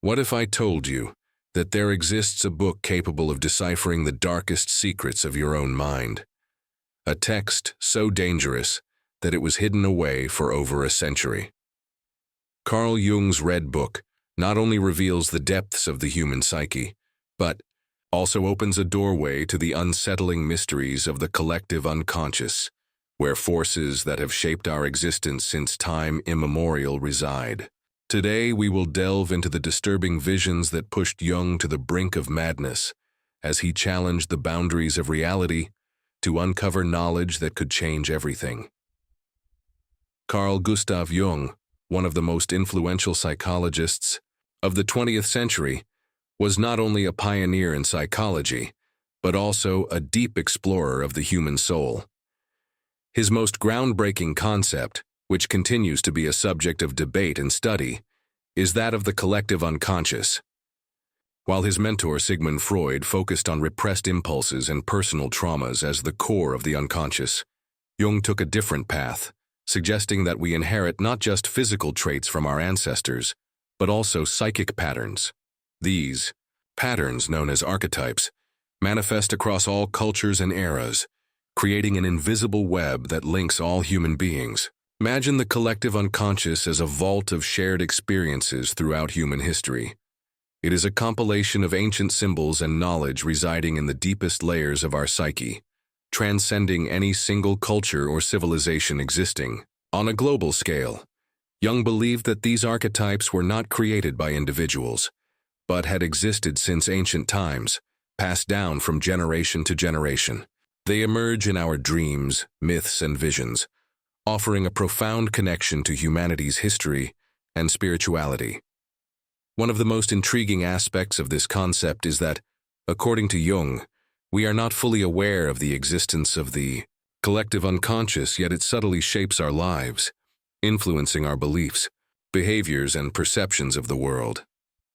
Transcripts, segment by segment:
What if I told you that there exists a book capable of deciphering the darkest secrets of your own mind? A text so dangerous that it was hidden away for over a century. Carl Jung's Red Book not only reveals the depths of the human psyche, but also opens a doorway to the unsettling mysteries of the collective unconscious, where forces that have shaped our existence since time immemorial reside. Today, we will delve into the disturbing visions that pushed Jung to the brink of madness as he challenged the boundaries of reality to uncover knowledge that could change everything. Carl Gustav Jung, one of the most influential psychologists of the 20th century, was not only a pioneer in psychology, but also a deep explorer of the human soul. His most groundbreaking concept, which continues to be a subject of debate and study, is that of the collective unconscious. While his mentor Sigmund Freud focused on repressed impulses and personal traumas as the core of the unconscious, Jung took a different path, suggesting that we inherit not just physical traits from our ancestors, but also psychic patterns. These patterns, known as archetypes, manifest across all cultures and eras, creating an invisible web that links all human beings. Imagine the collective unconscious as a vault of shared experiences throughout human history. It is a compilation of ancient symbols and knowledge residing in the deepest layers of our psyche, transcending any single culture or civilization existing. On a global scale, Jung believed that these archetypes were not created by individuals, but had existed since ancient times, passed down from generation to generation. They emerge in our dreams, myths, and visions, offering a profound connection to humanity's history and spirituality. One of the most intriguing aspects of this concept is that, according to Jung, we are not fully aware of the existence of the collective unconscious, yet it subtly shapes our lives, influencing our beliefs, behaviors, and perceptions of the world.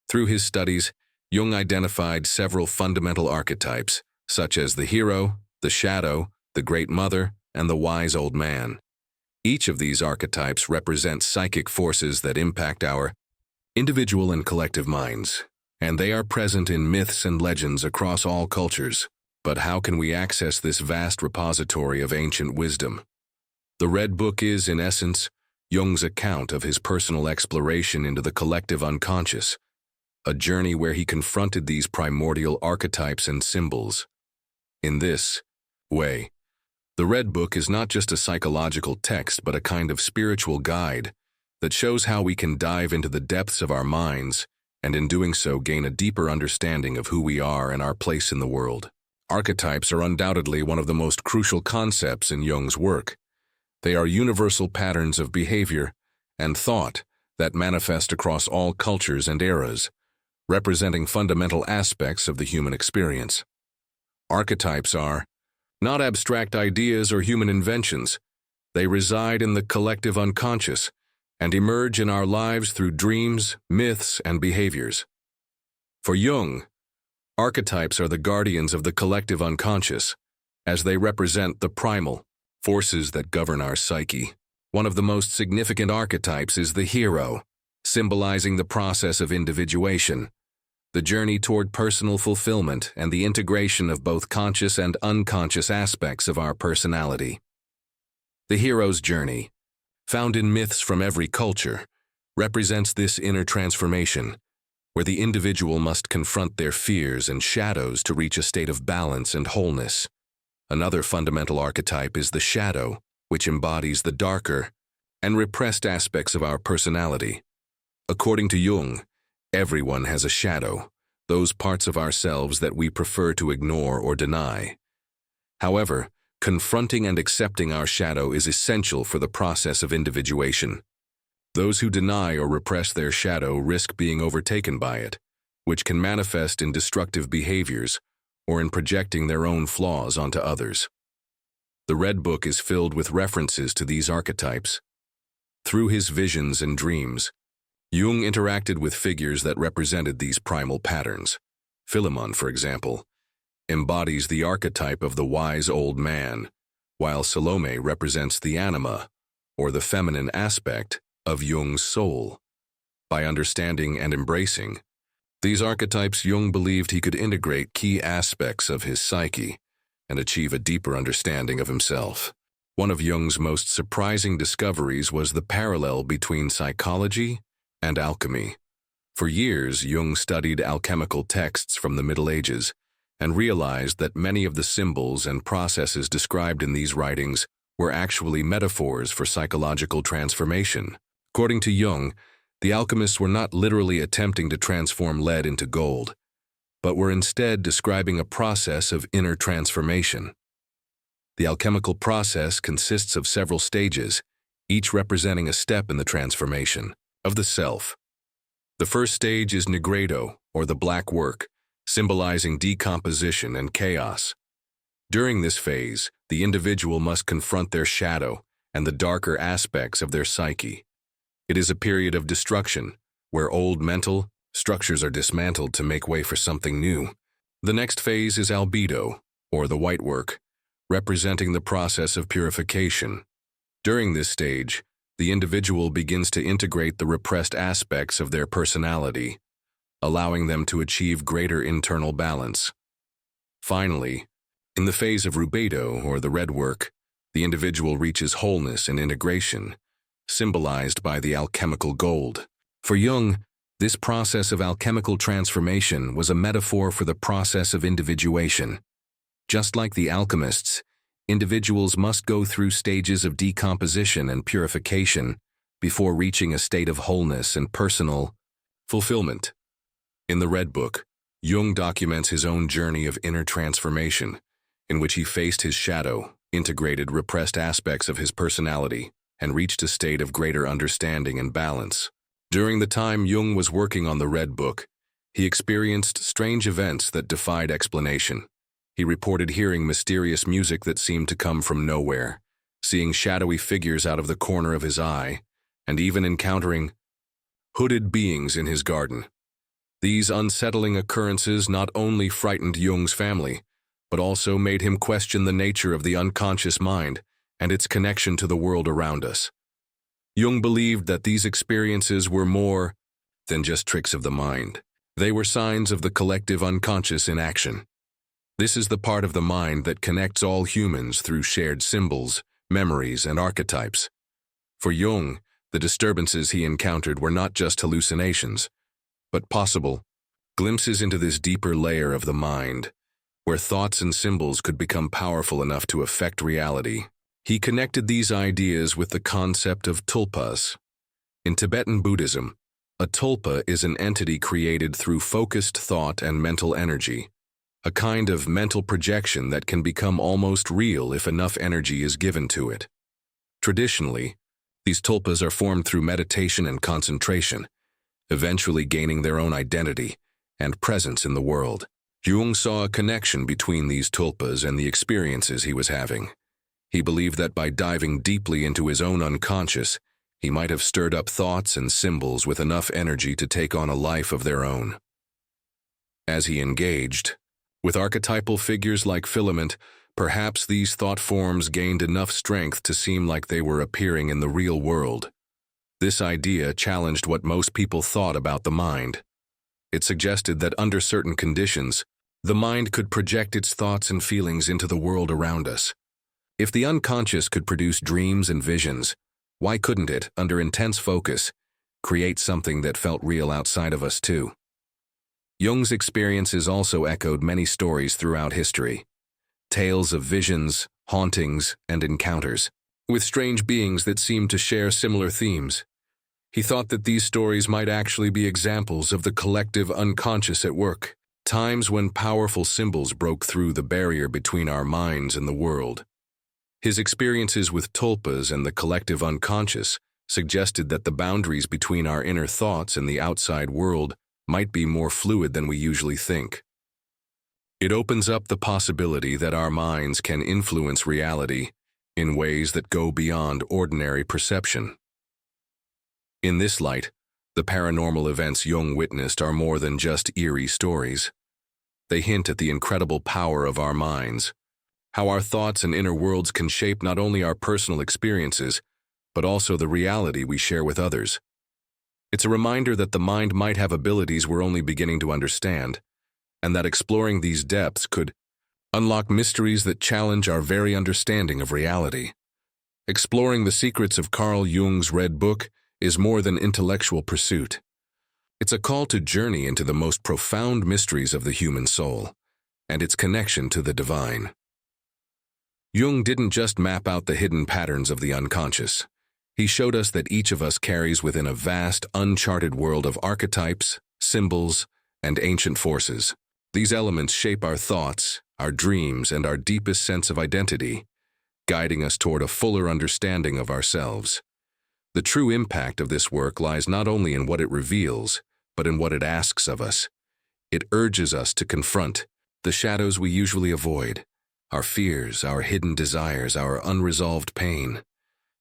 Through his studies, Jung identified several fundamental archetypes, such as the hero, the shadow, the great mother, and the wise old man. Each of these archetypes represents psychic forces that impact our individual and collective minds, and they are present in myths and legends across all cultures. But how can we access this vast repository of ancient wisdom? The Red Book is, in essence, Jung's account of his personal exploration into the collective unconscious, a journey where he confronted these primordial archetypes and symbols. In this way, the Red Book is not just a psychological text but a kind of spiritual guide that shows how we can dive into the depths of our minds and in doing so gain a deeper understanding of who we are and our place in the world. Archetypes are undoubtedly one of the most crucial concepts in Jung's work. They are universal patterns of behavior and thought that manifest across all cultures and eras, representing fundamental aspects of the human experience. Archetypes are not abstract ideas or human inventions. They reside in the collective unconscious and emerge in our lives through dreams, myths, and behaviors. For Jung, archetypes are the guardians of the collective unconscious, as they represent the primal forces that govern our psyche. One of the most significant archetypes is the hero, symbolizing the process of individuation, the journey toward personal fulfillment, and the integration of both conscious and unconscious aspects of our personality. The hero's journey, found in myths from every culture, represents this inner transformation, where the individual must confront their fears and shadows to reach a state of balance and wholeness. Another fundamental archetype is the shadow, which embodies the darker and repressed aspects of our personality. According to Jung, everyone has a shadow, those parts of ourselves that we prefer to ignore or deny. However, confronting and accepting our shadow is essential for the process of individuation. Those who deny or repress their shadow risk being overtaken by it, which can manifest in destructive behaviors or in projecting their own flaws onto others. The Red Book is filled with references to these archetypes. Through his visions and dreams, Jung interacted with figures that represented these primal patterns. Philemon, for example, embodies the archetype of the wise old man, while Salome represents the anima, or the feminine aspect, of Jung's soul. By understanding and embracing These archetypes Jung believed he could integrate key aspects of his psyche and achieve a deeper understanding of himself. One of Jung's most surprising discoveries was the parallel between psychology and alchemy. For years, Jung studied alchemical texts from the Middle Ages and realized that many of the symbols and processes described in these writings were actually metaphors for psychological transformation. According to Jung, the alchemists were not literally attempting to transform lead into gold, but were instead describing a process of inner transformation. The alchemical process consists of several stages, each representing a step in the transformation of the self. The first stage is nigredo, or the black work, symbolizing decomposition and chaos. During this phase, the individual must confront their shadow and the darker aspects of their psyche. It is a period of destruction, where old mental structures are dismantled to make way for something new. The next phase is albedo, or the white work, representing the process of purification. During this stage, the individual begins to integrate the repressed aspects of their personality, allowing them to achieve greater internal balance. Finally, in the phase of rubedo, or the red work, the individual reaches wholeness and integration, symbolized by the alchemical gold. For Jung, this process of alchemical transformation was a metaphor for the process of individuation. Just like the alchemists, individuals must go through stages of decomposition and purification before reaching a state of wholeness and personal fulfillment. In the Red Book, Jung documents his own journey of inner transformation, in which he faced his shadow, integrated repressed aspects of his personality, and reached a state of greater understanding and balance. During the time Jung was working on the Red Book, he experienced strange events that defied explanation. He reported hearing mysterious music that seemed to come from nowhere, seeing shadowy figures out of the corner of his eye, and even encountering hooded beings in his garden. These unsettling occurrences not only frightened Jung's family, but also made him question the nature of the unconscious mind and its connection to the world around us. Jung believed that these experiences were more than just tricks of the mind. They were signs of the collective unconscious in action. This is the part of the mind that connects all humans through shared symbols, memories, and archetypes. For Jung, the disturbances he encountered were not just hallucinations, but possible glimpses into this deeper layer of the mind, where thoughts and symbols could become powerful enough to affect reality. He connected these ideas with the concept of tulpas. In Tibetan Buddhism, a tulpa is an entity created through focused thought and mental energy, a kind of mental projection that can become almost real if enough energy is given to it. Traditionally, these tulpas are formed through meditation and concentration, eventually gaining their own identity and presence in the world. Jung saw a connection between these tulpas and the experiences he was having. He believed that by diving deeply into his own unconscious, he might have stirred up thoughts and symbols with enough energy to take on a life of their own. As he engaged with archetypal figures like Filament, perhaps these thought forms gained enough strength to seem like they were appearing in the real world. This idea challenged what most people thought about the mind. It suggested that under certain conditions, the mind could project its thoughts and feelings into the world around us. If the unconscious could produce dreams and visions, why couldn't it, under intense focus, create something that felt real outside of us too? Jung's experiences also echoed many stories throughout history. Tales of visions, hauntings, and encounters with strange beings that seemed to share similar themes. He thought that these stories might actually be examples of the collective unconscious at work, times when powerful symbols broke through the barrier between our minds and the world. His experiences with tulpas and the collective unconscious suggested that the boundaries between our inner thoughts and the outside world might be more fluid than we usually think. It opens up the possibility that our minds can influence reality in ways that go beyond ordinary perception. In this light, the paranormal events Jung witnessed are more than just eerie stories. They hint at the incredible power of our minds, how our thoughts and inner worlds can shape not only our personal experiences, but also the reality we share with others. It's a reminder that the mind might have abilities we're only beginning to understand, and that exploring these depths could unlock mysteries that challenge our very understanding of reality. Exploring the secrets of Carl Jung's Red Book is more than intellectual pursuit. It's a call to journey into the most profound mysteries of the human soul and its connection to the divine. Jung didn't just map out the hidden patterns of the unconscious. He showed us that each of us carries within a vast, uncharted world of archetypes, symbols, and ancient forces. These elements shape our thoughts, our dreams, and our deepest sense of identity, guiding us toward a fuller understanding of ourselves. The true impact of this work lies not only in what it reveals, but in what it asks of us. It urges us to confront the shadows we usually avoid, our fears, our hidden desires, our unresolved pain.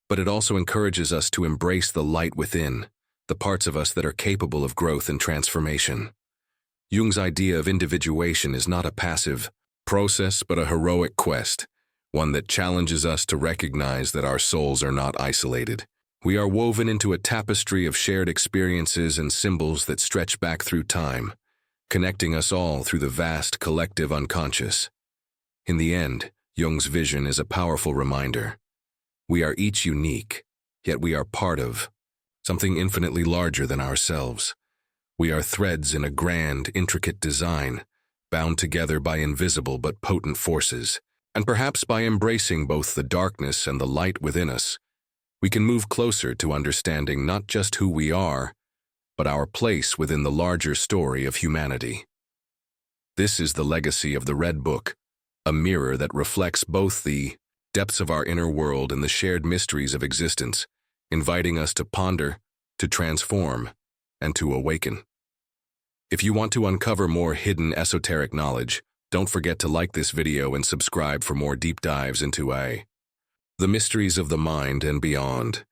But it also encourages us to embrace the light within, the parts of us that are capable of growth and transformation. Jung's idea of individuation is not a passive process, but a heroic quest, one that challenges us to recognize that our souls are not isolated. We are woven into a tapestry of shared experiences and symbols that stretch back through time, connecting us all through the vast collective unconscious. In the end, Jung's vision is a powerful reminder. We are each unique, yet we are part of something infinitely larger than ourselves. We are threads in a grand, intricate design, bound together by invisible but potent forces. And perhaps by embracing both the darkness and the light within us, we can move closer to understanding not just who we are, but our place within the larger story of humanity. This is the legacy of the Red Book, a mirror that reflects both the depths of our inner world and the shared mysteries of existence, inviting us to ponder, to transform, and to awaken. If you want to uncover more hidden esoteric knowledge, don't forget to like this video and subscribe for more deep dives into the mysteries of the mind and beyond.